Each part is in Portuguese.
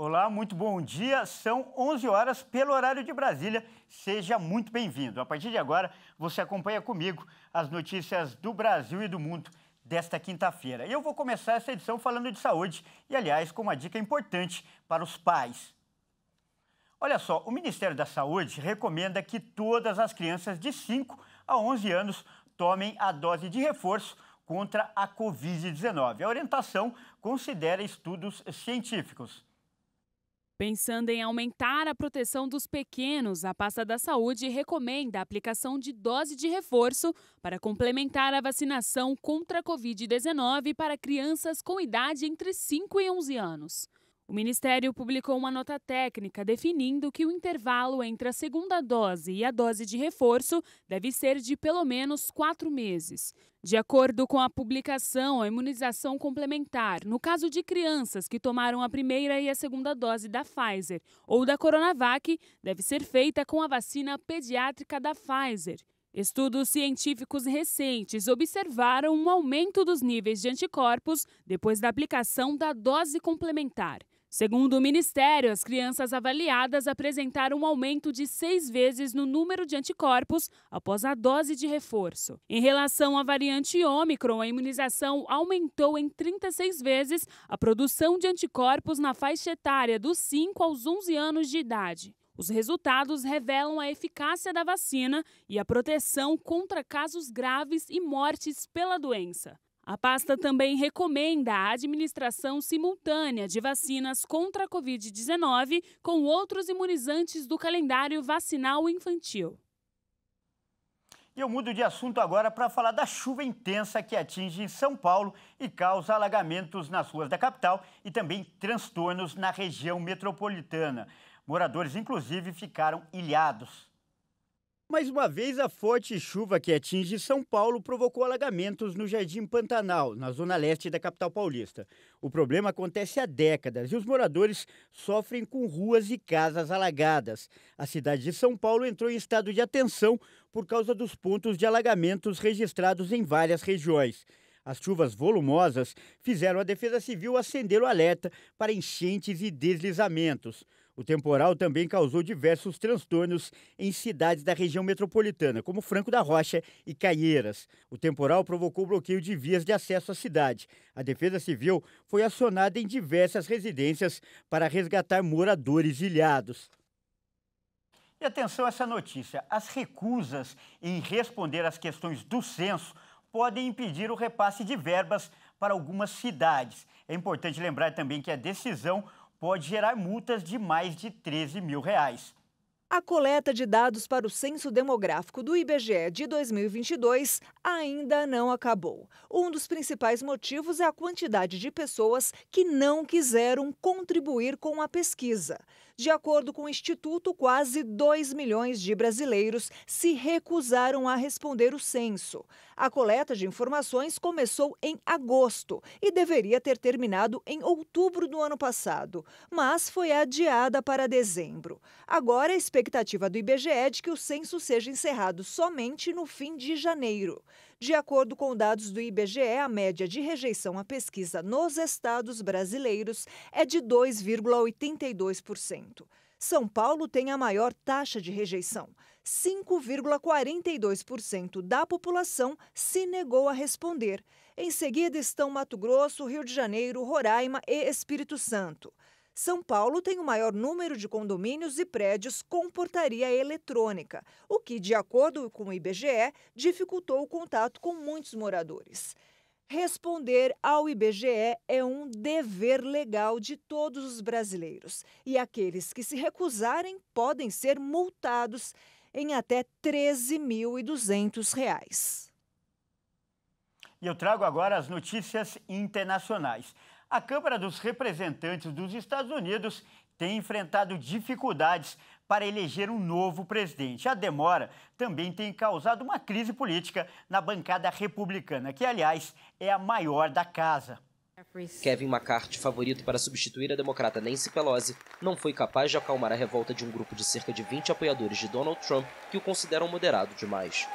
Olá, muito bom dia. São 11 horas pelo horário de Brasília. Seja muito bem-vindo. A partir de agora, você acompanha comigo as notícias do Brasil e do mundo desta quinta-feira. E eu vou começar essa edição falando de saúde e, aliás, com uma dica importante para os pais. Olha só, o Ministério da Saúde recomenda que todas as crianças de 5 a 11 anos tomem a dose de reforço contra a Covid-19. A orientação considera estudos científicos. Pensando em aumentar a proteção dos pequenos, a pasta da saúde recomenda a aplicação de dose de reforço para complementar a vacinação contra a Covid-19 para crianças com idade entre 5 e 11 anos. O Ministério publicou uma nota técnica definindo que o intervalo entre a segunda dose e a dose de reforço deve ser de pelo menos 4 meses. De acordo com a publicação, a imunização complementar, no caso de crianças que tomaram a primeira e a segunda dose da Pfizer ou da Coronavac, deve ser feita com a vacina pediátrica da Pfizer. Estudos científicos recentes observaram um aumento dos níveis de anticorpos depois da aplicação da dose complementar. Segundo o Ministério, as crianças avaliadas apresentaram um aumento de 6 vezes no número de anticorpos após a dose de reforço. Em relação à variante Ômicron, a imunização aumentou em 36 vezes a produção de anticorpos na faixa etária dos 5 aos 11 anos de idade. Os resultados revelam a eficácia da vacina e a proteção contra casos graves e mortes pela doença. A pasta também recomenda a administração simultânea de vacinas contra a Covid-19 com outros imunizantes do calendário vacinal infantil. E eu mudo de assunto agora para falar da chuva intensa que atinge São Paulo e causa alagamentos nas ruas da capital e também transtornos na região metropolitana. Moradores, inclusive, ficaram ilhados. Mais uma vez, a forte chuva que atinge São Paulo provocou alagamentos no Jardim Pantanal, na zona leste da capital paulista. O problema acontece há décadas e os moradores sofrem com ruas e casas alagadas. A cidade de São Paulo entrou em estado de atenção por causa dos pontos de alagamentos registrados em várias regiões. As chuvas volumosas fizeram a Defesa Civil acender o alerta para enchentes e deslizamentos. O temporal também causou diversos transtornos em cidades da região metropolitana, como Franco da Rocha e Caieiras. O temporal provocou bloqueio de vias de acesso à cidade. A Defesa Civil foi acionada em diversas residências para resgatar moradores ilhados. E atenção a essa notícia: as recusas em responder às questões do censo podem impedir o repasse de verbas para algumas cidades. É importante lembrar também que a decisão pode gerar multas de mais de R$13 mil. A coleta de dados para o Censo Demográfico do IBGE de 2022 ainda não acabou. Um dos principais motivos é a quantidade de pessoas que não quiseram contribuir com a pesquisa. De acordo com o Instituto, quase 2 milhões de brasileiros se recusaram a responder o censo. A coleta de informações começou em agosto e deveria ter terminado em outubro do ano passado, mas foi adiada para dezembro. Agora, a expectativa do IBGE é de que o censo seja encerrado somente no fim de janeiro. De acordo com dados do IBGE, a média de rejeição à pesquisa nos estados brasileiros é de 2,82%. São Paulo tem a maior taxa de rejeição. 5,42% da população se negou a responder. Em seguida estão Mato Grosso, Rio de Janeiro, Roraima e Espírito Santo. São Paulo tem o maior número de condomínios e prédios com portaria eletrônica, o que, de acordo com o IBGE, dificultou o contato com muitos moradores. Responder ao IBGE é um dever legal de todos os brasileiros e aqueles que se recusarem podem ser multados em até R$ 13.200. E eu trago agora as notícias internacionais. A Câmara dos Representantes dos Estados Unidos tem enfrentado dificuldades para eleger um novo presidente. A demora também tem causado uma crise política na bancada republicana, que, aliás, é a maior da casa. Kevin McCarthy, favorito para substituir a democrata Nancy Pelosi, não foi capaz de acalmar a revolta de um grupo de cerca de 20 apoiadores de Donald Trump que o consideram moderado demais.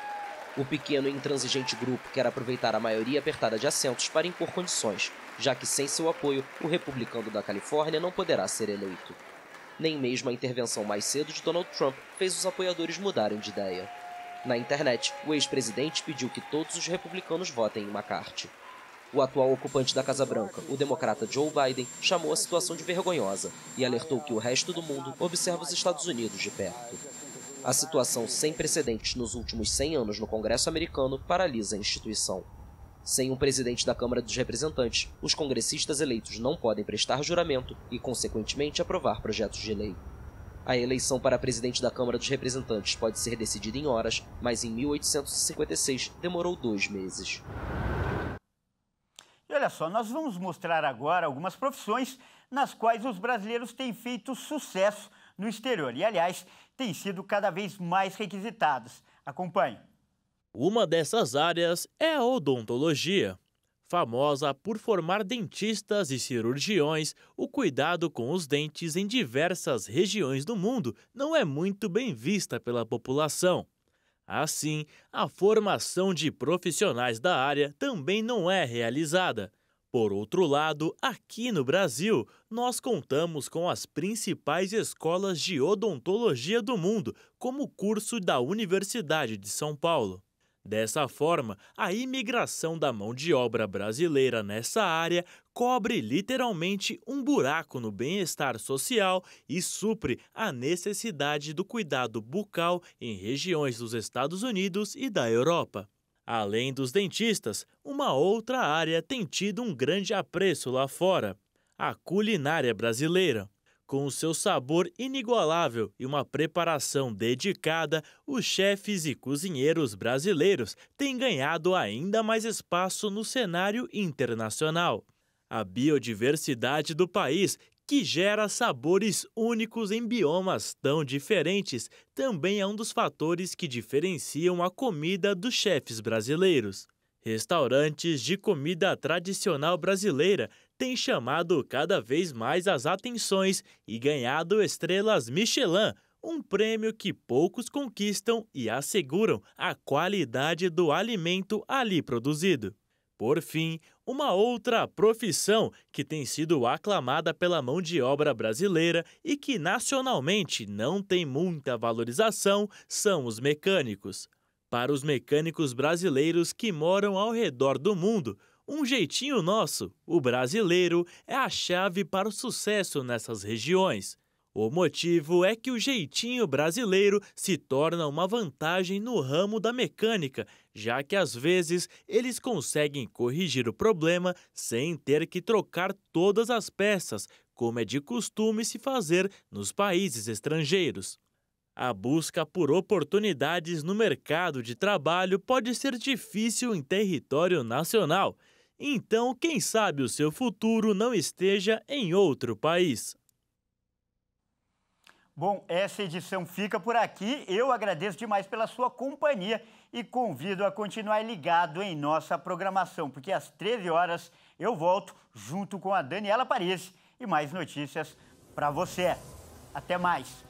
O pequeno e intransigente grupo quer aproveitar a maioria apertada de assentos para impor condições, já que sem seu apoio, o republicano da Califórnia não poderá ser eleito. Nem mesmo a intervenção mais cedo de Donald Trump fez os apoiadores mudarem de ideia. Na internet, o ex-presidente pediu que todos os republicanos votem em McCarthy. O atual ocupante da Casa Branca, o democrata Joe Biden, chamou a situação de vergonhosa e alertou que o resto do mundo observa os Estados Unidos de perto. A situação sem precedentes nos últimos 100 anos no Congresso americano paralisa a instituição. Sem um presidente da Câmara dos Representantes, os congressistas eleitos não podem prestar juramento e, consequentemente, aprovar projetos de lei. A eleição para presidente da Câmara dos Representantes pode ser decidida em horas, mas em 1856 demorou 2 meses. E olha só, nós vamos mostrar agora algumas profissões nas quais os brasileiros têm feito sucesso no exterior e, aliás, têm sido cada vez mais requisitadas. Acompanhe. Uma dessas áreas é a odontologia. Famosa por formar dentistas e cirurgiões, o cuidado com os dentes em diversas regiões do mundo não é muito bem vista pela população. Assim, a formação de profissionais da área também não é realizada. Por outro lado, aqui no Brasil, nós contamos com as principais escolas de odontologia do mundo, como o curso da Universidade de São Paulo. Dessa forma, a imigração da mão de obra brasileira nessa área cobre literalmente um buraco no bem-estar social e supre a necessidade do cuidado bucal em regiões dos Estados Unidos e da Europa. Além dos dentistas, uma outra área tem tido um grande apreço lá fora: a culinária brasileira. Com seu sabor inigualável e uma preparação dedicada, os chefes e cozinheiros brasileiros têm ganhado ainda mais espaço no cenário internacional. A biodiversidade do país, que gera sabores únicos em biomas tão diferentes, também é um dos fatores que diferenciam a comida dos chefes brasileiros. Restaurantes de comida tradicional brasileira têm chamado cada vez mais as atenções e ganhado estrelas Michelin, um prêmio que poucos conquistam e asseguram a qualidade do alimento ali produzido. Por fim, uma outra profissão que tem sido aclamada pela mão de obra brasileira e que nacionalmente não tem muita valorização são os mecânicos. Para os mecânicos brasileiros que moram ao redor do mundo, um jeitinho nosso, o brasileiro, é a chave para o sucesso nessas regiões. O motivo é que o jeitinho brasileiro se torna uma vantagem no ramo da mecânica, já que às vezes eles conseguem corrigir o problema sem ter que trocar todas as peças, como é de costume se fazer nos países estrangeiros. A busca por oportunidades no mercado de trabalho pode ser difícil em território nacional. Então, quem sabe o seu futuro não esteja em outro país. Bom, essa edição fica por aqui. Eu agradeço demais pela sua companhia e convido a continuar ligado em nossa programação, porque às 13 horas eu volto junto com a Daniela Paris e mais notícias para você. Até mais!